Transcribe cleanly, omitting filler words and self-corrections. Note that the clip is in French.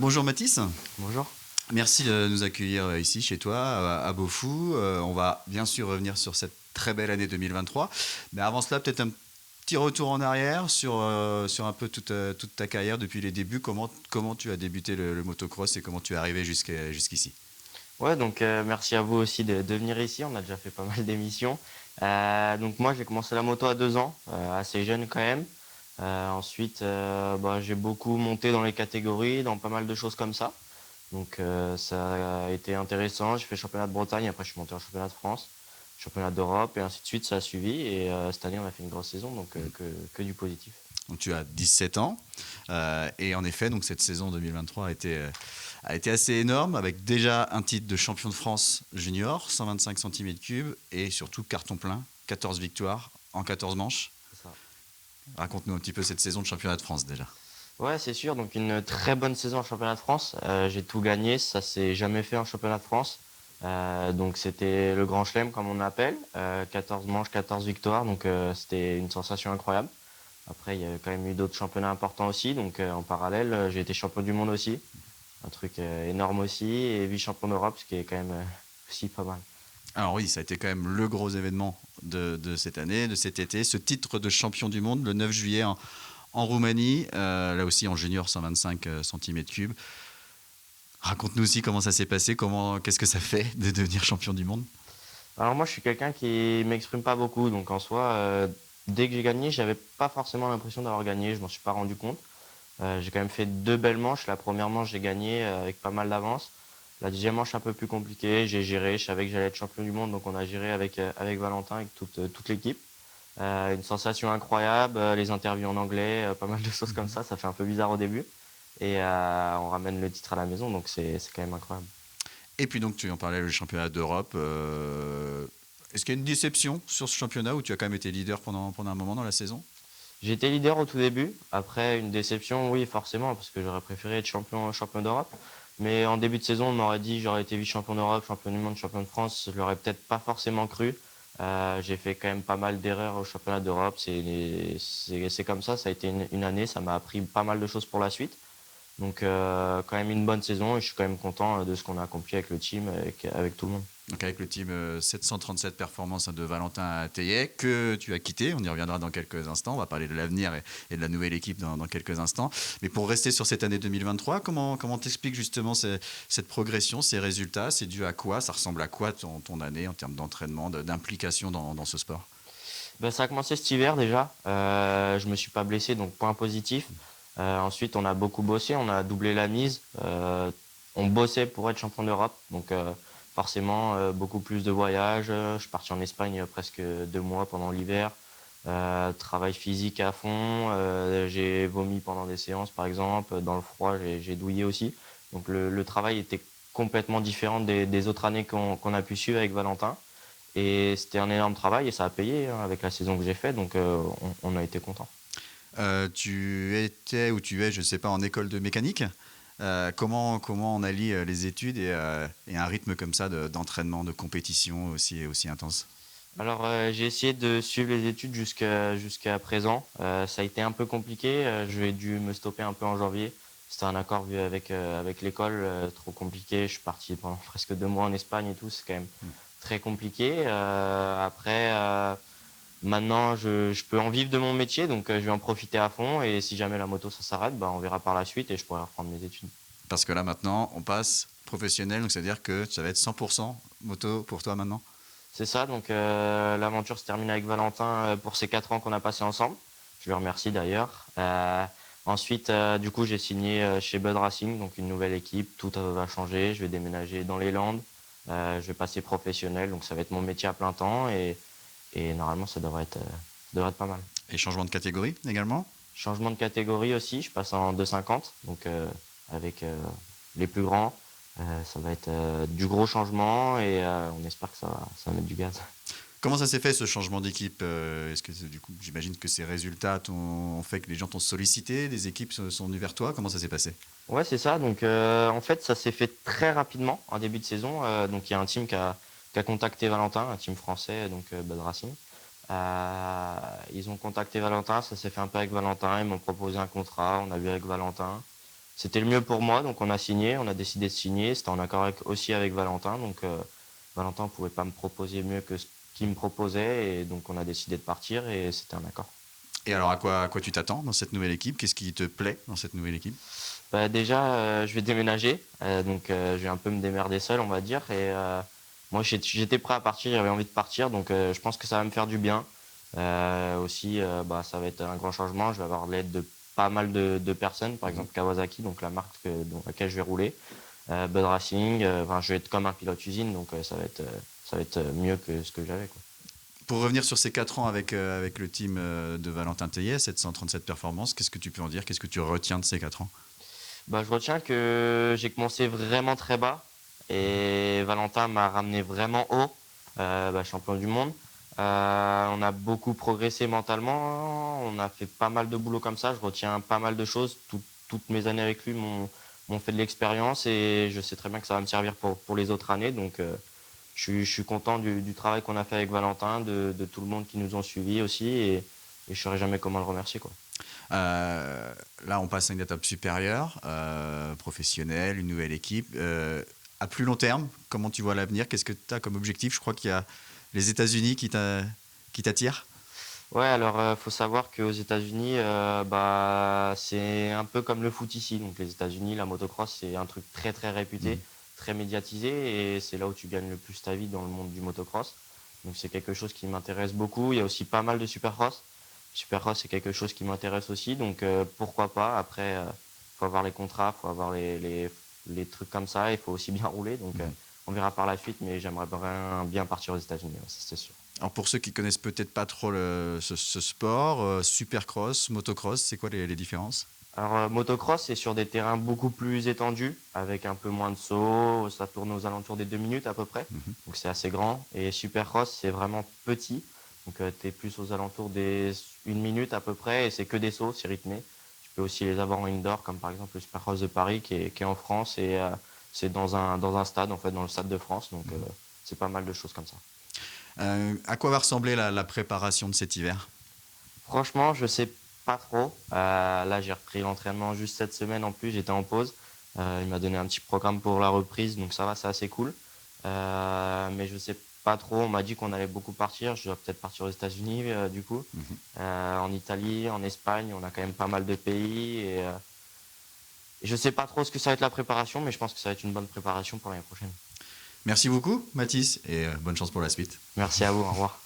Bonjour Mathis, Bonjour. merci de nous accueillir ici chez toi à Beaufou. On va bien sûr revenir sur cette très belle année 2023, mais avant cela peut-être un petit retour en arrière sur un peu toute ta carrière depuis les débuts. Comment tu as débuté le motocross et comment tu es arrivé jusqu'ici? Ouais, donc merci à vous aussi de venir ici. On a déjà fait pas mal d'émissions. Donc moi, j'ai commencé la moto à 2 ans, assez jeune quand même. Ensuite, j'ai beaucoup monté dans les catégories, dans pas mal de choses comme ça. Donc ça a été intéressant. J'ai fait championnat de Bretagne, après je suis monté en championnat de France, championnat d'Europe et ainsi de suite. Ça a suivi et cette année, on a fait une grosse saison, donc que du positif. Donc tu as 17 ans et en effet donc cette saison 2023 a été assez énorme avec déjà un titre de champion de France junior, 125 cm3 et surtout carton plein, 14 victoires en 14 manches. C'est ça. Raconte-nous un petit peu cette saison de championnat de France déjà. Ouais, c'est sûr. Donc une très bonne saison en championnat de France. J'ai tout gagné, ça s'est jamais fait en championnat de France. Donc c'était le Grand Chelem comme on appelle. 14 manches, 14 victoires. Donc c'était une sensation incroyable. Après, il y a quand même eu d'autres championnats importants aussi. Donc en parallèle, j'ai été champion du monde aussi. Un truc énorme aussi. Et vice-champion d'Europe, ce qui est quand même aussi pas mal. Alors oui, ça a été quand même le gros événement de cette année, de cet été, ce titre de champion du monde le 9 juillet en Roumanie, là aussi en junior 125 cm3. Raconte-nous aussi comment ça s'est passé, qu'est-ce que ça fait de devenir champion du monde? Alors moi, je suis quelqu'un qui m'exprime pas beaucoup. Donc en soi, dès que j'ai gagné, j'avais pas forcément l'impression d'avoir gagné. Je m'en suis pas rendu compte. J'ai quand même fait 2 belles manches. La première manche, j'ai gagné avec pas mal d'avance. La deuxième manche, un peu plus compliquée. J'ai géré. Je savais que j'allais être champion du monde, donc on a géré avec Valentin, avec toute l'équipe. Une sensation incroyable. Les interviews en anglais, pas mal de choses comme ça. Ça fait un peu bizarre au début. Et on ramène le titre à la maison, donc c'est quand même incroyable. Et puis donc tu en parlais, le championnat d'Europe. Est-ce qu'il y a une déception sur ce championnat où tu as quand même été leader pendant un moment dans la saison? J'ai été leader au tout début. Après, une déception, oui, forcément, parce que j'aurais préféré être champion d'Europe. Mais en début de saison, on m'aurait dit j'aurais été vice-champion d'Europe, champion du monde, champion de France. Je l'aurais peut-être pas forcément cru. J'ai fait quand même pas mal d'erreurs au championnat d'Europe. C'est comme ça a été une année. Ça m'a appris pas mal de choses pour la suite. Donc, quand même une bonne saison et je suis quand même content de ce qu'on a accompli avec le team, avec tout le monde. Donc avec le team 737 Performance de Valentin Teillet que tu as quitté. On y reviendra dans quelques instants. On va parler de l'avenir et de la nouvelle équipe dans quelques instants. Mais pour rester sur cette année 2023, comment t'expliques justement cette progression, ces résultats? C'est dû à quoi? Ça ressemble à quoi ton année en termes d'entraînement, d'implication dans ce sport? Ben, ça a commencé cet hiver déjà. Je me suis pas blessé, donc point positif. Ensuite, on a beaucoup bossé, on a doublé la mise. On bossait pour être champion d'Europe, donc forcément beaucoup plus de voyages. Je suis parti en Espagne presque 2 mois pendant l'hiver. Travail physique à fond. J'ai vomi pendant des séances, par exemple. Dans le froid, j'ai douillé aussi. Donc le travail était complètement différent des autres années qu'on a pu suivre avec Valentin. Et c'était un énorme travail et ça a payé hein, avec la saison que j'ai faite, donc on a été content. Tu étais ou tu es, je ne sais pas, en école de mécanique. Comment on allie les études et un rythme comme ça d'entraînement, de compétition aussi intense? Alors j'ai essayé de suivre les études jusqu'à présent. Ça a été un peu compliqué. J'ai dû me stopper un peu en janvier. C'était un accord vu avec l'école, trop compliqué. Je suis parti pendant presque 2 mois en Espagne et tout. C'est quand même très compliqué. Après, maintenant, je peux en vivre de mon métier, donc je vais en profiter à fond. Et si jamais la moto ça s'arrête, bah, on verra par la suite et je pourrai reprendre mes études. Parce que là maintenant, on passe professionnel, donc c'est-à-dire que ça va être 100% moto pour toi maintenant. C'est ça, donc l'aventure se termine avec Valentin pour ces 4 ans qu'on a passés ensemble. Je le remercie d'ailleurs. Ensuite, du coup, j'ai signé chez Bud Racing, donc une nouvelle équipe. Tout va changer. Je vais déménager dans les Landes. Je vais passer professionnel, donc ça va être mon métier à plein temps et normalement, ça devrait être pas mal. Et changement de catégorie également? Changement de catégorie aussi, je passe en 250, donc avec les plus grands. Ça va être du gros changement et on espère que ça va mettre du gaz. Comment ça s'est fait ce changement d'équipe? Est-ce que du coup, j'imagine que ces résultats ont fait que les gens t'ont sollicité, des équipes sont venues vers toi? Comment ça s'est passé? Ouais, c'est ça. Donc en fait, ça s'est fait très rapidement en début de saison. Donc il y a un team qui a contacté Valentin, un team français, donc Bud Racing. Ils ont contacté Valentin, ça s'est fait un peu avec Valentin. Ils m'ont proposé un contrat, on a vu avec Valentin. c'était le mieux pour moi, donc on a signé, on a décidé de signer. C'était en accord aussi avec Valentin, donc Valentin ne pouvait pas me proposer mieux que ce qu'il me proposait, et donc on a décidé de partir et c'était un accord. Et alors, à quoi tu t'attends dans cette nouvelle équipe? Qu'est-ce qui te plaît dans cette nouvelle équipe? Bah, déjà, je vais déménager, donc je vais un peu me démerder seul, on va dire. Et moi, j'étais prêt à partir, j'avais envie de partir, donc je pense que ça va me faire du bien. Aussi, bah, ça va être un grand changement. Je vais avoir l'aide de pas mal de personnes, par exemple Kawasaki, donc la marque dans laquelle je vais rouler, Bud Racing. Enfin, je vais être comme un pilote usine, donc ça va être mieux que ce que j'avais, quoi. Pour revenir sur ces 4 ans avec le team de Valentin Tellier, 737 performances, qu'est-ce que tu peux en dire? Qu'est-ce que tu retiens de ces 4 ans? Bah, je retiens que j'ai commencé vraiment très bas et Valentin m'a ramené vraiment haut, bah, champion du monde. On a beaucoup progressé mentalement, on a fait pas mal de boulot comme ça. Je retiens pas mal de choses. Toutes mes années avec lui m'ont fait de l'expérience et je sais très bien que ça va me servir pour les autres années. Donc, je suis content du travail qu'on a fait avec Valentin, de tout le monde qui nous ont suivis aussi et je ne saurais jamais comment le remercier, quoi. Là, on passe à une étape supérieure, professionnelle, une nouvelle équipe. À plus long terme, comment tu vois l'avenir? Qu'est-ce que tu as comme objectif? Je crois qu'il y a les États-Unis qui t'attirent. Ouais, alors faut savoir qu'aux États-Unis, bah, c'est un peu comme le foot ici. Donc les États-Unis, la motocross, c'est un truc très très réputé, très médiatisé et c'est là où tu gagnes le plus ta vie dans le monde du motocross. Donc c'est quelque chose qui m'intéresse beaucoup. Il y a aussi pas mal de supercross. Supercross, c'est quelque chose qui m'intéresse aussi. Donc pourquoi pas. Après, faut avoir les contrats, faut avoir les trucs comme ça. Il faut aussi bien rouler. Donc on verra par la suite, mais j'aimerais bien partir aux États-Unis, ouais, ça c'est sûr. Alors pour ceux qui connaissent peut-être pas trop ce sport, supercross, motocross, c'est quoi les différences? Alors, motocross, c'est sur des terrains beaucoup plus étendus, avec un peu moins de sauts. Ça tourne aux alentours des 2 minutes à peu près. Donc, c'est assez grand. Et supercross, c'est vraiment petit. Donc, tu es plus aux alentours des 1 minute à peu près. Et c'est que des sauts, c'est rythmé. Tu peux aussi les avoir en indoor, comme par exemple le supercross de Paris qui est en France. Et c'est dans un stade, en fait, dans le Stade de France. Donc, c'est pas mal de choses comme ça. À quoi va ressembler la préparation de cet hiver? Franchement, je sais pas trop. Là, j'ai repris l'entraînement juste cette semaine en plus, j'étais en pause. Il m'a donné un petit programme pour la reprise, donc ça va, c'est assez cool. Mais je sais pas trop. On m'a dit qu'on allait beaucoup partir. Je dois peut-être partir aux États-Unis du coup. En Italie, en Espagne, on a quand même pas mal de pays. Et je sais pas trop ce que ça va être la préparation, mais je pense que ça va être une bonne préparation pour l'année prochaine. Merci beaucoup, Mathis, et bonne chance pour la suite. Merci à vous, au revoir.